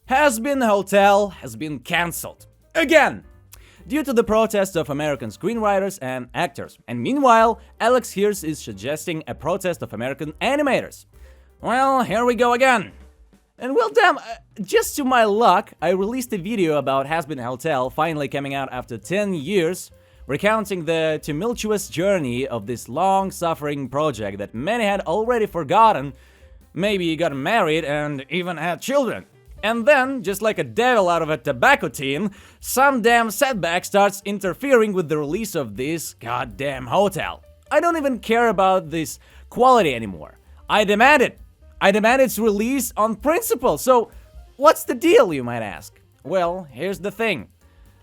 Hazbin Hotel has been cancelled. Again! Due to the protests of American screenwriters and actors. And meanwhile, Alex Hirsch is suggesting a protest of American animators. Well, here we go again. And well, damn, just to my luck, I released a video about Hazbin Hotel finally coming out after 10 years, recounting the tumultuous journey of this long-suffering project that many had already forgotten, maybe got married and even had children. And then, just like a devil out of a tobacco tin, some damn setback starts interfering with the release of this goddamn hotel. I don't even care about this quality anymore. I demand it. I demand its release on principle. So, what's the deal, you might ask? Well, here's the thing.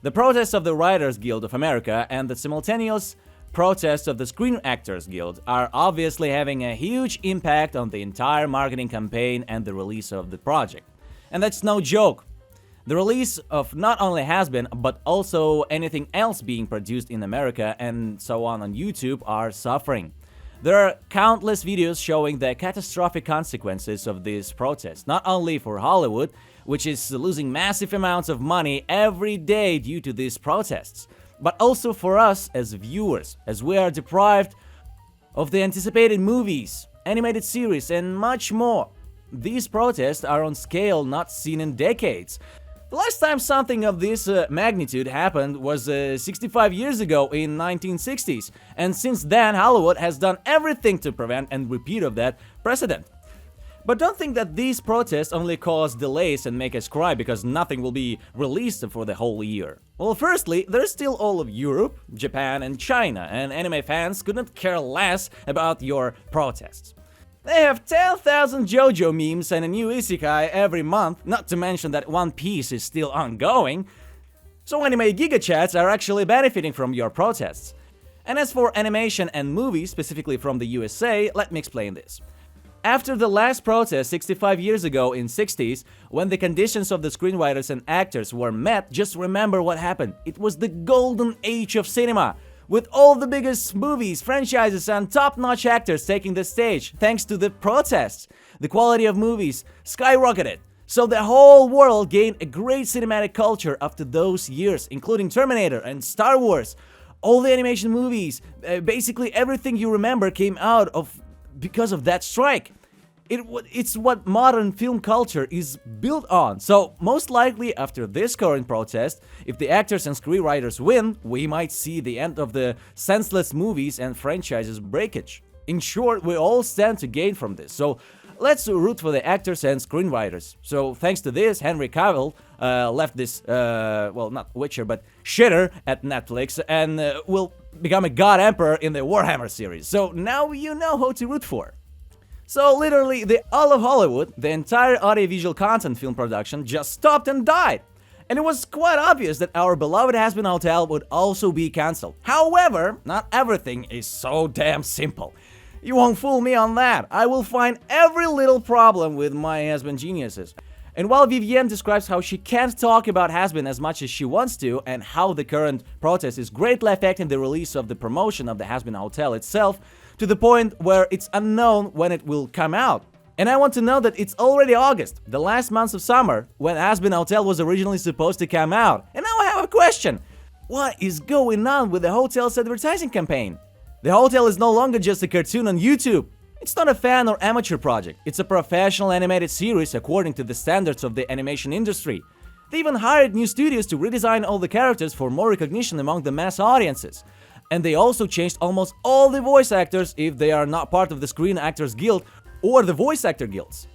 The protests of the Writers Guild of America and the simultaneous protests of the Screen Actors Guild are obviously having a huge impact on the entire marketing campaign and the release of the project. And that's no joke. The release of not only Hazbin, but also anything else being produced in America and so on YouTube are suffering. There are countless videos showing the catastrophic consequences of these protests, not only for Hollywood, which is losing massive amounts of money every day due to these protests, but also for us as viewers, as we are deprived of the anticipated movies, animated series, and much more. These protests are on scale not seen in decades. The last time something of this magnitude happened was 65 years ago in 1960s, and since then Hollywood has done everything to prevent and repeat of that precedent. But don't think that these protests only cause delays and make us cry because nothing will be released for the whole year. Well, firstly, there's still all of Europe, Japan, and China, and anime fans couldn't care less about your protests. They have 10,000 JoJo memes and a new isekai every month, not to mention that One Piece is still ongoing. So anime gigachats are actually benefiting from your protests. And as for animation and movies, specifically from the USA, let me explain this. After the last protest 65 years ago in 60s, when the conditions of the screenwriters and actors were met, just remember what happened. It was the golden age of cinema, with all the biggest movies, franchises, and top-notch actors taking the stage. Thanks to the protests, the quality of movies skyrocketed. So the whole world gained a great cinematic culture after those years, including Terminator and Star Wars. All the animation movies, basically everything you remember came out of because of that strike. It's what modern film culture is built on. So most likely after this current protest, if the actors and screenwriters win, we might see the end of the senseless movies and franchises breakage. In short, we all stand to gain from this. So let's root for the actors and screenwriters. So thanks to this, Henry Cavill left this, well, not Witcher, but shitter at Netflix and will become a god emperor in the Warhammer series. So now you know who to root for. So literally, all of Hollywood, the entire audiovisual content film production just stopped and died. And it was quite obvious that our beloved Hazbin Hotel would also be cancelled. However, not everything is so damn simple. You won't fool me on that. I will find every little problem with my Hazbin geniuses. And while Vivienne describes how she can't talk about Hazbin as much as she wants to, and how the current protest is greatly affecting the release of the promotion of the Hazbin Hotel itself, to the point where it's unknown when it will come out. And I want to know that it's already August, the last month of summer, when Hazbin Hotel was originally supposed to come out. And now I have a question. What is going on with the hotel's advertising campaign? The hotel is no longer just a cartoon on YouTube. It's not a fan or amateur project. It's a professional animated series according to the standards of the animation industry. They even hired new studios to redesign all the characters for more recognition among the mass audiences. And they also changed almost all the voice actors if they are not part of the Screen Actors Guild or the Voice Actor Guilds.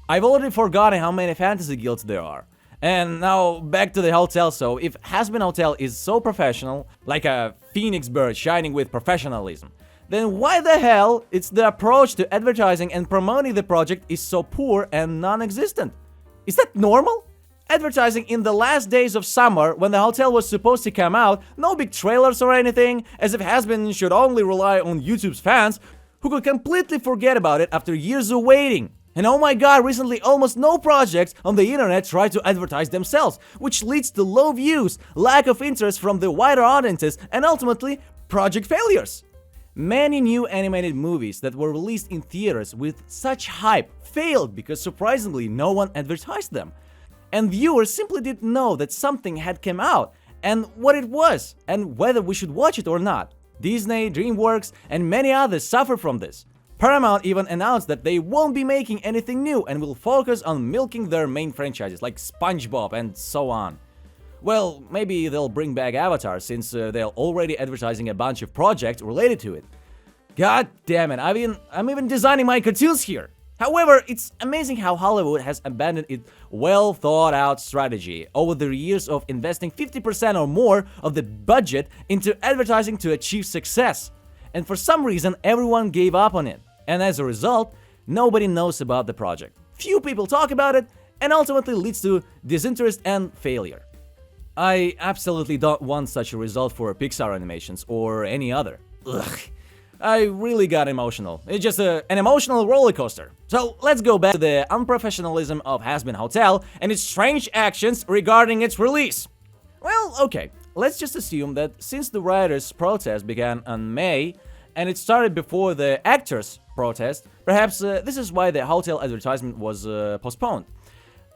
I've already forgotten how many fantasy guilds there are. And now back to the hotel. So if Hazbin Hotel is so professional, like a phoenix bird shining with professionalism, then why the hell it's the approach to advertising and promoting the project is so poor and non-existent? Is that normal? Advertising in the last days of summer when the hotel was supposed to come out, no big trailers or anything, as if Hazbin should only rely on YouTube's fans, who could completely forget about it after years of waiting. And oh my god, recently almost no projects on the internet try to advertise themselves, which leads to low views, lack of interest from the wider audiences, and ultimately, project failures. Many new animated movies that were released in theaters with such hype failed because surprisingly no one advertised them. and viewers simply didn't know that something had come out, and what it was, and whether we should watch it or not. Disney, DreamWorks, and many others suffer from this. Paramount even announced that they won't be making anything new and will focus on milking their main franchises like SpongeBob and so on. Well, maybe they'll bring back Avatar since they're already advertising a bunch of projects related to it. God damn it, I'm even designing my cartoons here. However, it's amazing how Hollywood has abandoned its well-thought-out strategy over the years of investing 50% or more of the budget into advertising to achieve success. And for some reason, everyone gave up on it. And as a result, nobody knows about the project. Few people talk about it, and ultimately leads to disinterest and failure. I absolutely don't want such a result for Pixar Animations or any other. Ugh. I really got emotional. It's just an emotional roller coaster. So let's go back to the unprofessionalism of Hazbin Hotel and its strange actions regarding its release. Well, okay, let's just assume that since the writers' protest began in May and it started before the actors' protest, perhaps this is why the hotel advertisement was postponed.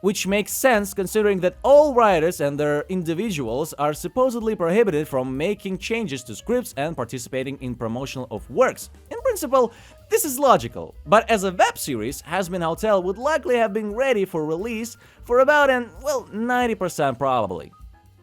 Which makes sense considering that all writers and their individuals are supposedly prohibited from making changes to scripts and participating in promotional of works. In principle, this is logical, but as a web series, Hazbin Hotel would likely have been ready for release for about 90% probably.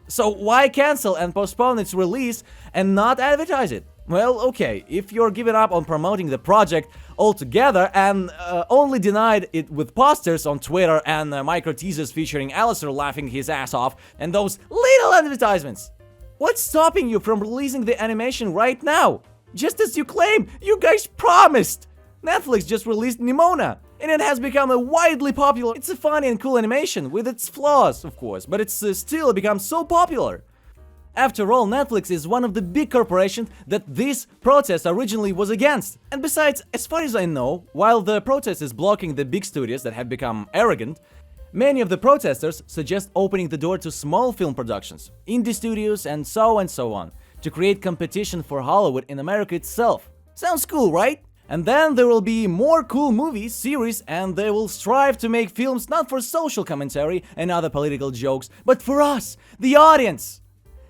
So why cancel and postpone its release and not advertise it? Well, okay, if you're giving up on promoting the project altogether and only denied it with posters on Twitter and micro teasers featuring Alistair laughing his ass off and those little advertisements. What's stopping you from releasing the animation right now? Just as you claim, you guys promised! Netflix just released Nimona, and it has become a widely popular. It's a funny and cool animation with its flaws, of course, but it's still become so popular. After all, Netflix is one of the big corporations that this protest originally was against. And besides, as far as I know, while the protest is blocking the big studios that have become arrogant, many of the protesters suggest opening the door to small film productions, indie studios, and so on, to create competition for Hollywood in America itself. Sounds cool, right? And then there will be more cool movies, series, and they will strive to make films not for social commentary and other political jokes, but for us, the audience.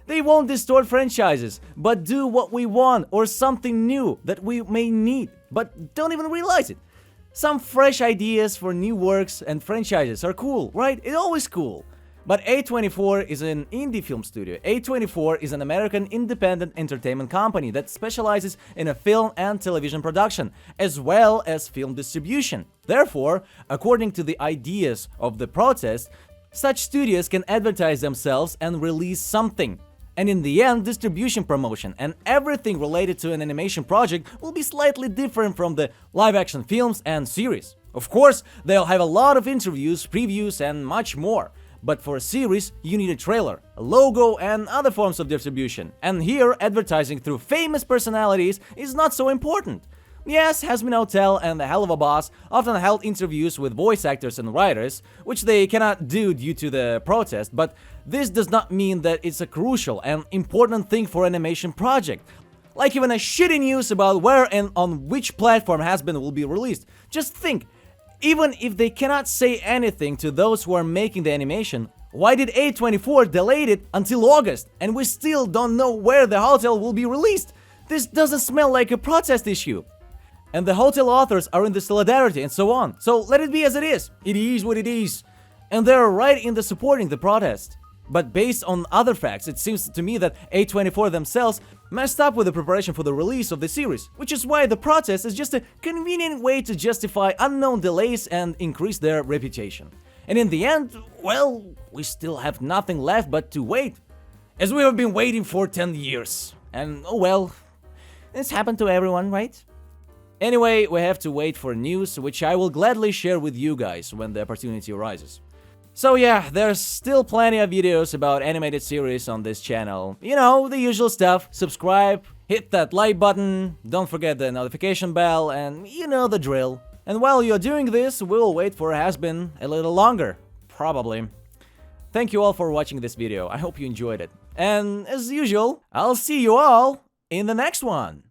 They won't distort franchises, but do what we want or something new that we may need, but don't even realize it. Some fresh ideas for new works and franchises are cool, right? It's always cool. But A24 is an indie film studio. A24 is an American independent entertainment company that specializes in a film and television production, as well as film distribution. Therefore, according to the ideas of the protest, such studios can advertise themselves and release something. And in the end, distribution, promotion, and everything related to an animation project will be slightly different from the live-action films and series. Of course, they'll have a lot of interviews, previews, and much more. But for a series, you need a trailer, a logo, and other forms of distribution. And here, advertising through famous personalities is not so important. Yes, Hazbin Hotel and The Hell of a Boss often held interviews with voice actors and writers, which they cannot do due to the protest, but this does not mean that it's a crucial and important thing for an animation project. Like even a shitty news about where and on which platform Hazbin will be released. Just think, even if they cannot say anything to those who are making the animation, why did A24 delay it until August and we still don't know where the hotel will be released? This doesn't smell like a protest issue. And the hotel authors are in the solidarity and so on. So let it be as it is. It is what it is. And they're right in the supporting the protest. But based on other facts, it seems to me that A24 themselves messed up with the preparation for the release of the series, which is why the protest is just a convenient way to justify unknown delays and increase their reputation. And in the end, well, we still have nothing left but to wait. As we have been waiting for 10 years. And oh well, it's happened to everyone, right? Anyway, we have to wait for news, which I will gladly share with you guys when the opportunity arises. So yeah, there's still plenty of videos about animated series on this channel. You know, the usual stuff. Subscribe, hit that like button, don't forget the notification bell, and you know the drill. And while you're doing this, we'll wait for Hazbin a little longer. Probably. Thank you all for watching this video. I hope you enjoyed it. And as usual, I'll see you all in the next one.